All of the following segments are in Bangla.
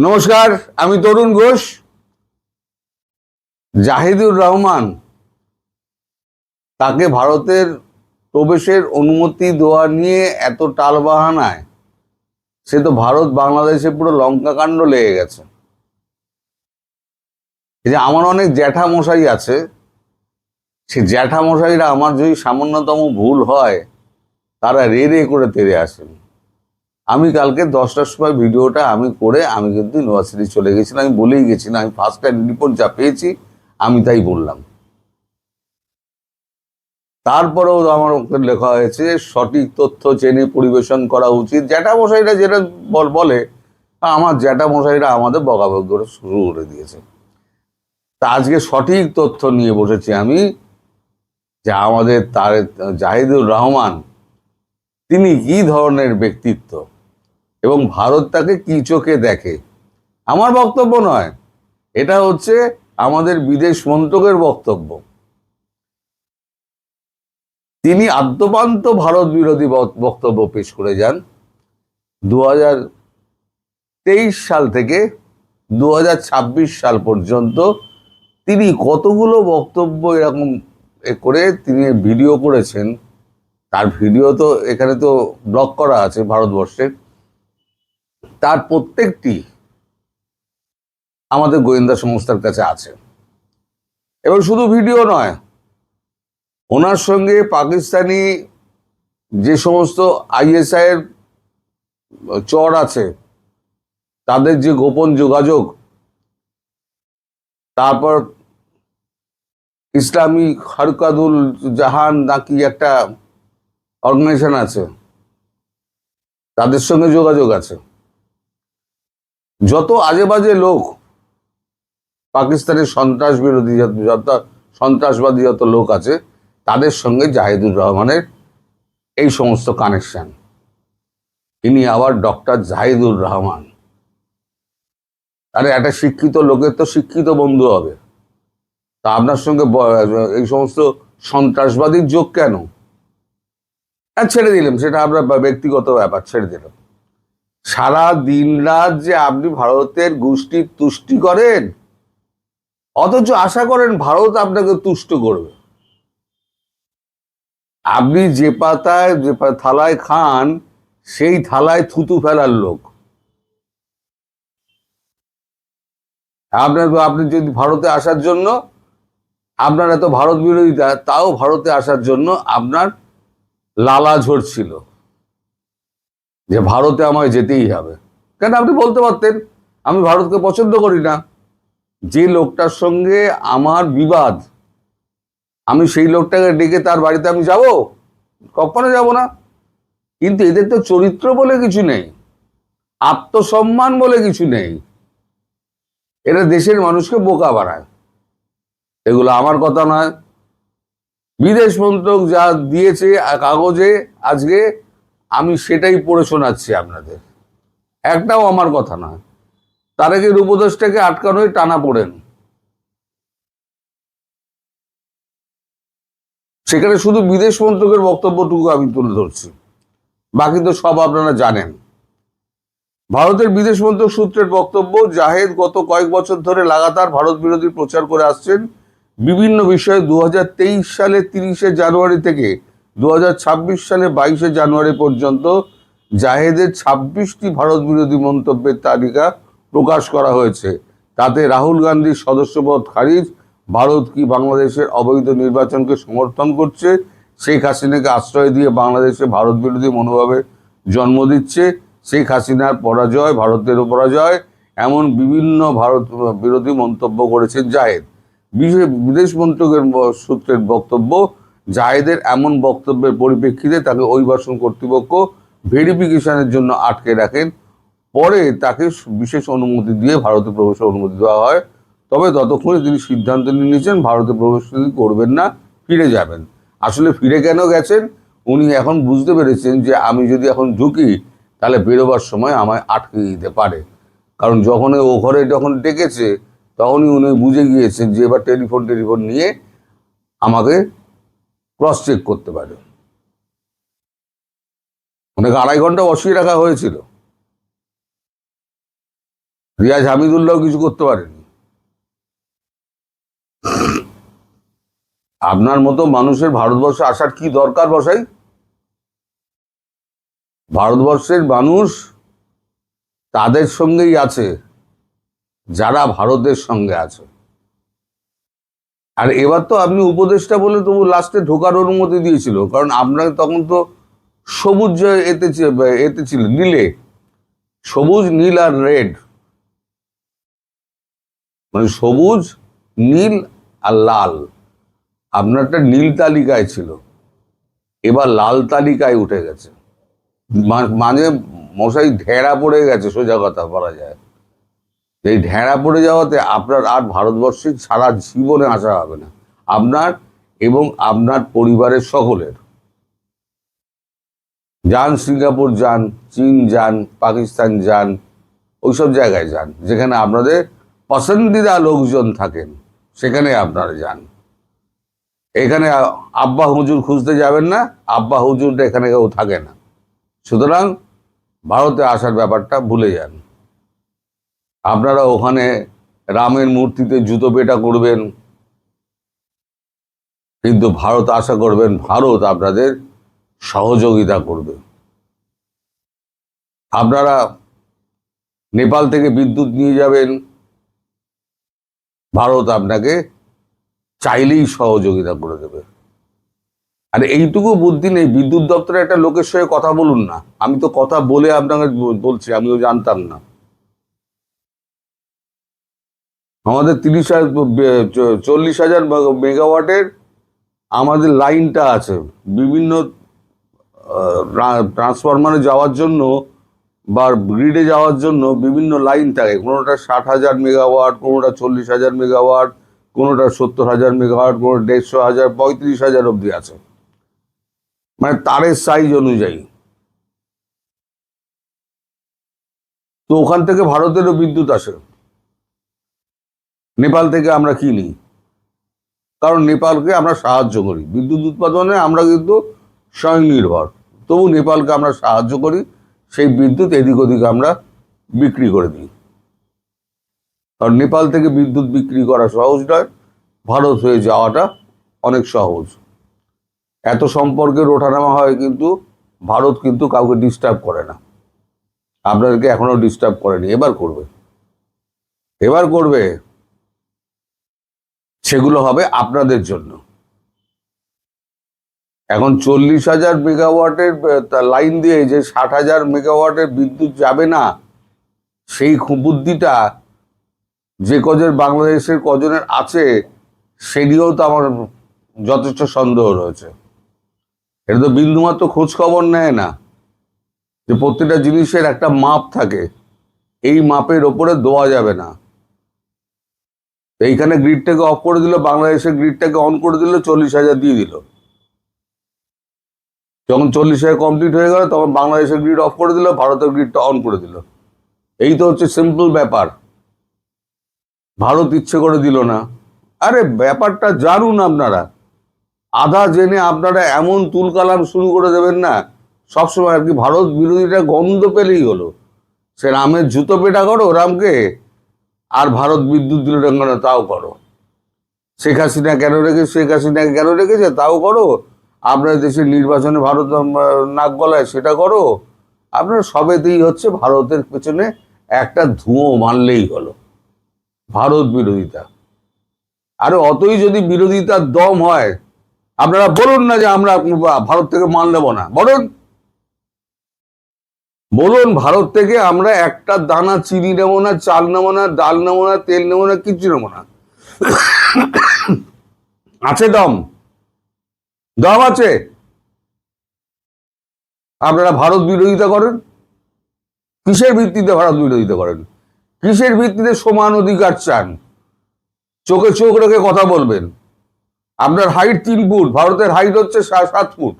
নমস্কার, আমি তরুণ ঘোষ। জাহিদুর রহমান তাকে ভারতের প্রবেশের অনুমতি দেওয়া নিয়ে এত টালবাহানায় সে তো ভারত বাংলাদেশে পুরো লঙ্কা কাণ্ড লেগে গেছে। এই যে আমার অনেক জ্যাঠা মশাই আছে, সে জ্যাঠা মশাইরা আমার যদি সামান্যতম ভুল হয় তারা রে রে করে তেড়ে আসেন। আমি কালকে 10টার সময় ভিডিওটা আমি কিন্তু ইউনিভার্সিটি চলে গেছিলাম। আমি বলেই গেছি না, আমি ফার্স্ট টাইম রিপোর্ট যা পেয়েছি আমি তাই বললাম। তারপরেও আমার ওকে লেখা হয়েছে সঠিক তথ্য জেনে পরিবেশন করা উচিত। জ্যাঠা মশাইরা যেটা বলে, আমার জ্যাঠা মশাইরা আমাদের বকাবকি করে শুরু করে দিয়েছে। তা আজকে সঠিক তথ্য নিয়ে বসেছি আমি, যে আমাদের জাহিদুর রহমান তিনি কি ধরনের ব্যক্তিত্ব এবং ভারত তাকে কি চোখে দেখে। আমার বক্তব্য নয়, এটা হচ্ছে আমাদের বিদেশ মন্ত্রকের বক্তব্য। তিনি আদ্যপান্ত ভারত বিরোধী বক্তব্য পেশ করে যান। 2023 সাল থেকে 2026 সাল পর্যন্ত তিনি কতগুলো বক্তব্য এরকম করে তিনি ভিডিও করেছেন। তার ভিডিও তো এখানে তো ব্লক করা আছে ভারতবর্ষে, তার প্রত্যেকটি আমাদের গোয়েন্দা সংস্থার কাছে আছে। এবং শুধু ভিডিও নয়, ওনার সঙ্গে পাকিস্তানি যে সমস্ত আইএসআই এর চর আছে তাদের যে গোপন যোগাযোগ, তারপর ইসলামী হরকাতুল জাহান নাকি একটা অর্গানাইজেশন আছে, তাদের সঙ্গে যোগাযোগ আছে। যত আজে বাজে লোক পাকিস্তানের সন্ত্রাসবাদী যত লোক আছে তাদের সঙ্গে জাহিদুর রহমানের এই সমস্ত কানেকশন। ইনি আবার ডক্টর জাহিদুর রহমান। আরে একটা শিক্ষিত লোকের তো শিক্ষিত বন্ধু হবে, তা আপনার সঙ্গে এই সমস্ত সন্ত্রাসবাদীর যোগ কেন? ছেড়ে দিলাম, সেটা আপনার ব্যক্তিগত ব্যাপার, ছেড়ে দিলাম। সারা দিন রাত যে আপনি ভারতের গোষ্ঠীর তুষ্টি করেন, অথচ আশা করেন ভারত আপনাকে তুষ্ট করবে। আপনি যে থালায় খান সেই থালায় থুতু ফেলার লোক। আপনি যদি ভারতে আসার জন্য, আপনার এত ভারত বিরোধিতা, তাও ভারতে আসার জন্য আপনার লালা ঝরছিল যে ভারতে আমায় যেতেই হবে। কেন? আপনি বলতে পারতেন আমি ভারতকে পছন্দ করি না, যে লোকটার সঙ্গে আমার বিবাদ, আমি সেই লোকটাকে ডেকে তার বাড়িতে আমি যাব? কখনো যাব না। কিন্তু এদের তো চরিত্র বলে কিছু নেই, আত্মসম্মান বলে কিছু নেই। এরা দেশের মানুষকে বোকা বানায়। এগুলো আমার কথা নয়, বিদেশ মন্ত্রক যা দিয়েছে কাগজে আজকে আমি সেটাই পড়ে শোনাচ্ছি আপনাদের, একটাও আমার কথা নয়। তারেকের উপদেশটাকে আটকানোই টানা পড়েন। সেখানে শুধু বিদেশ মন্ত্রকের বক্তব্যটুকু আমি তুলে ধরছি, বাকি তো সব আপনারা জানেন। ভারতের বিদেশ মন্ত্রক সূত্রের বক্তব্য, জাহেদ গত কয়েক বছর ধরে লাগাতার ভারত বিরোধী প্রচার করে আসছেন। বিভিন্ন বিষয়ে 2023 সালে 30শে জানুয়ারি থেকে 2026 সালে 22শে জানুয়ারি পর্যন্ত জাহেদের 26টি ভারত বিরোধী মন্তব্যের তালিকা প্রকাশ করা হয়েছে। তাতে রাহুল গান্ধীর সদস্যপদ খারিজ, ভারত কি বাংলাদেশের অবৈধ নির্বাচনকে সমর্থন করছে, শেখ হাসিনাকে আশ্রয় দিয়ে বাংলাদেশে ভারত বিরোধী মনোভাবের জন্ম দিচ্ছে, শেখ হাসিনার পরাজয় ভারতের পরাজয়, এমন বিভিন্ন ভারত বিরোধী মন্তব্য করেছেন জাহেদ। বিদেশ মন্ত্রকের সূত্রের বক্তব্য, জাহেদের এমন বক্তব্যের পরিপ্রেক্ষিতে তাকে অভিবাসন কর্তৃপক্ষ ভেরিফিকেশনের জন্য আটকে রাখেন। পরে তাকে বিশেষ অনুমতি দিয়ে ভারতে প্রবেশের অনুমতি দেওয়া হয়। তবে ততক্ষণে তিনি সিদ্ধান্ত নিয়ে নিয়েছেন ভারতে প্রবেশ করবেন না, ফিরে যাবেন। আসলে ফিরে কেন গেছেন? উনি এখন বুঝতে পেরেছেন যে আমি যদি এখন ঢুকি তাহলে বেরোবার সময় আমায় আটকে দিতে পারে। কারণ যখন ও ঘরে যখন ডেকেছে তখনই উনি বুঝে গিয়েছেন যে এবার টেলিফোন নিয়ে আমাকে ক্রস চেক করতে পারে। ওনাকে 2.5 ঘন্টা বসিয়ে রাখা হয়েছিল। রিয়াজ হামিদুল্লাহ কিছু করতে পারেনি। আপনার মতো মানুষের ভারতবর্ষে আসার কি দরকার বসাই? ভারতবর্ষের মানুষ তাদের সঙ্গেই আছে যারা ভারতের সঙ্গে আছে। আর এবার তো আপনি উপদেষ্টা বলে তবু লাস্টে ঢোকার অনুমতি দিয়েছিল, কারণ আপনাকে তখন তো সবুজ এতে ছিল, নীলে, সবুজ নীল আর রেড, মানে সবুজ নীল আর লাল, আপনারটা নীল তালিকায় ছিল, এবার লাল তালিকায় উঠে গেছে। মানে মশাই ঢেড়া পড়ে গেছে, সোজা কথা বলা যায়। এই ঢেড়া পড়ে যাওয়াতে আপনার আর ভারতবর্ষে সারা জীবনে আসা হবে না, আপনার এবং আপনার পরিবারের সকলের। যান সিঙ্গাপুর যান, চীন যান, পাকিস্তান যান, ওইসব জায়গায় যান যেখানে আপনাদের পছন্দিদা লোকজন থাকেন, সেখানে আপনারা যান। এখানে আব্বা হুজুর খুঁজতে যাবেন না, আব্বা হুজুরটা এখানে কেউ থাকে না। সুতরাং ভারতে আসার ব্যাপারটা ভুলে যান। আপনারা ওখানে রামের মূর্তিতে জুতো পেটা করবেন, কিন্তু ভারত আশা করবেন ভারত আপনাদের সহযোগিতা করবে। আপনারা নেপাল থেকে বিদ্যুৎ নিয়ে যাবেন, ভারত আপনাকে চাইলেই সহযোগিতা করে দেবে। আর এইটুকু বুদ্ধি নেই, বিদ্যুৎ দপ্তরে একটা লোকের সঙ্গে কথা বলুন না। আমি তো কথা বলে আপনাকে বলছি, আমিও জানতাম না। আমাদের 40,000 মেগাওয়াটের আমাদের লাইনটা আছে, বিভিন্ন ট্রান্সফরমারে যাওয়ার জন্য বা গ্রিডে যাওয়ার জন্য বিভিন্ন লাইন থাকে, কোনোটা 60,000 মেগাওয়াট, কোনোটা 40,000 মেগাওয়াট, কোনোটা 70,000 মেগাওয়াট, কোনো 150,000, 35,000 অব্দি আছে, মানে তারের সাইজ অনুযায়ী। তো ওখান থেকে ভারতেরও বিদ্যুৎ আসে, নেপাল থেকে আমরা কিনি, কারণ নেপালকে আমরা সাহায্য করি বিদ্যুৎ উৎপাদনে, আমরা কিন্তু স্বয়ংনির্ভর, তবু নেপালকে আমরা সাহায্য করি, সেই বিদ্যুৎ এদিক ওদিক আমরা বিক্রি করে দিই। কারণ নেপাল থেকে বিদ্যুৎ বিক্রি করা সহজ নয়, ভারত হয়ে যাওয়াটা অনেক সহজ। এত সম্পর্কের ওঠানামা হয়, কিন্তু ভারত কিন্তু কাউকে ডিস্টার্ব করে না, আপনাদেরকে এখনো ডিস্টার্ব করেনি, এবার করবে, এবার করবে। সেগুলো হবে আপনাদের জন্য। এখন 40,000 মেগাওয়াটের লাইন দিয়ে যে 60,000 মেগাওয়াটের বিদ্যুৎ যাবে না, সেই বুদ্ধিটা যে কজনের বাংলাদেশের কজনের আছে, সে নিয়েও তো আমার যথেষ্ট সন্দেহ রয়েছে। এটা তো বিন্দুমাত্র খোঁজ খবর নেয় না যে প্রত্যেকটা জিনিসের একটা মাপ থাকে, এই মাপের ওপরে দেওয়া যাবে না। এইখানে গ্রিডটাকে অফ করে দিল, বাংলাদেশের গ্রিডটাকে অন করে দিল, 40,000 দিয়ে দিল। যখন 40,000 কমপ্লিট হয়ে গেল, তখন বাংলাদেশের গ্রিড অফ করে দিল, ভারতের গ্রিডটা অন করে দিল। এই তো হচ্ছে সিম্পল ব্যাপার। ভারত ইচ্ছে করে দিল না। আরে ব্যাপারটা জানুন আপনারা, আধা জেনে আপনারা এমন তুলকালাম শুরু করে দেবেন না সবসময় আর কি। ভারত বিরোধীটা গন্ধ পেলেই হলো, সে রামের জুতো পেটা করো রামকে, আর ভারত বিদ্যুৎ দিল না তাও করো, শেখ হাসিনা কেন রেখেছে তাও করো, আপনার দেশের নির্বাচনে ভারত নাক গলায় সেটা করো। আপনার সবেতেই হচ্ছে ভারতের পেছনে একটা ধুঁয়ো মারলেই হলো, ভারত বিরোধিতা। আরে অতই যদি বিরোধিতার দম হয়, আপনারা বলুন না যে আমরা ভারত থেকে মাল নেব না, বলুন ভারত থেকে আমরা একটা দানা চিনি নেবো না, চাল নেবো না, ডাল নেবো না, তেল নেবো না, কিচ্ছু নেবো না। আছে দম, দম আছে। আপনারা ভারত বিরোধিতা করেন, কিসের ভিত্তিতে ভারত বিরোধিতা করেন? কিসের ভিত্তিতে সমান অধিকার চান? চোখে চোখ রেখে কথা বলবেন। আপনার হাইট 3 ফুট, ভারতের হাইট হচ্ছে 7 ফুট।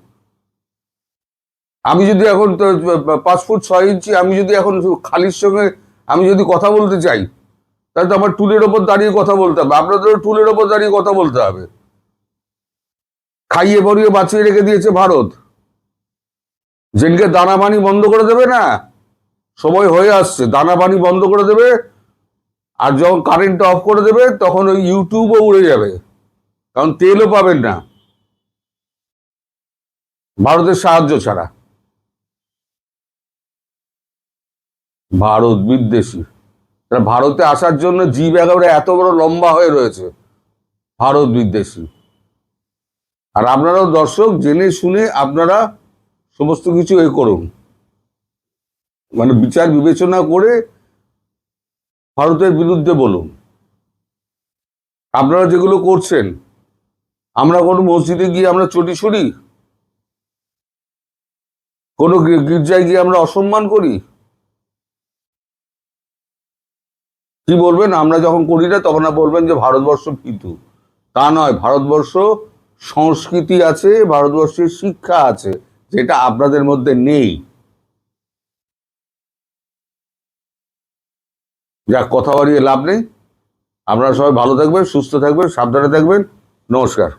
আমি যদি এখন 5 ফুট 6 ইঞ্চি, আমি যদি এখন খালির সঙ্গে আমি যদি কথা বলতে চাই, তাহলে তো আমার টুলের ওপর দাঁড়িয়ে কথা বলতে হবে, আপনাদেরও টুলের ওপর দাঁড়িয়ে কথা বলতে হবে। খাইয়ে পরিয়ে বাঁচিয়ে রেখে দিয়েছে ভারত, যেদিনকে দানা পানি বন্ধ করে দেবে না, সময় হয়ে আসছে, দানা পানি বন্ধ করে দেবে, আর যখন কারেন্টটা অফ করে দেবে তখন ওই ইউটিউবও উড়ে যাবে, কারণ তেলও পাবেন না ভারতের সাহায্য ছাড়া। ভারত বিদ্বেষী, তারা ভারতে আসার জন্য জিভ একেবারে এত বড় লম্বা হয়ে রয়েছে, ভারত বিদ্বেষী। আর আপনারাও দর্শক জেনে শুনে আপনারা সমস্ত কিছু এ করুন, মানে বিচার বিবেচনা করে ভারতের বিরুদ্ধে বলুন। আপনারা যেগুলো করছেন, আমরা কোনো মসজিদে গিয়ে আমরা চটি ছুড়ি, কোনো গির্জায় গিয়ে আমরা অসম্মান করি, কি বলবেন? আমরা যখন করি না তখন বলবেন যে ভারতবর্ষ ভীতু। তা নয়, ভারতবর্ষ সংস্কৃতি আছে, ভারতবর্ষের শিক্ষা আছে, যেটা আপনাদের মধ্যে নেই। যা কথা বাড়িয়ে লাভ নেই। আপনারা সবাই ভালো থাকবেন, সুস্থ থাকবেন, সাবধানে থাকবেন। নমস্কার।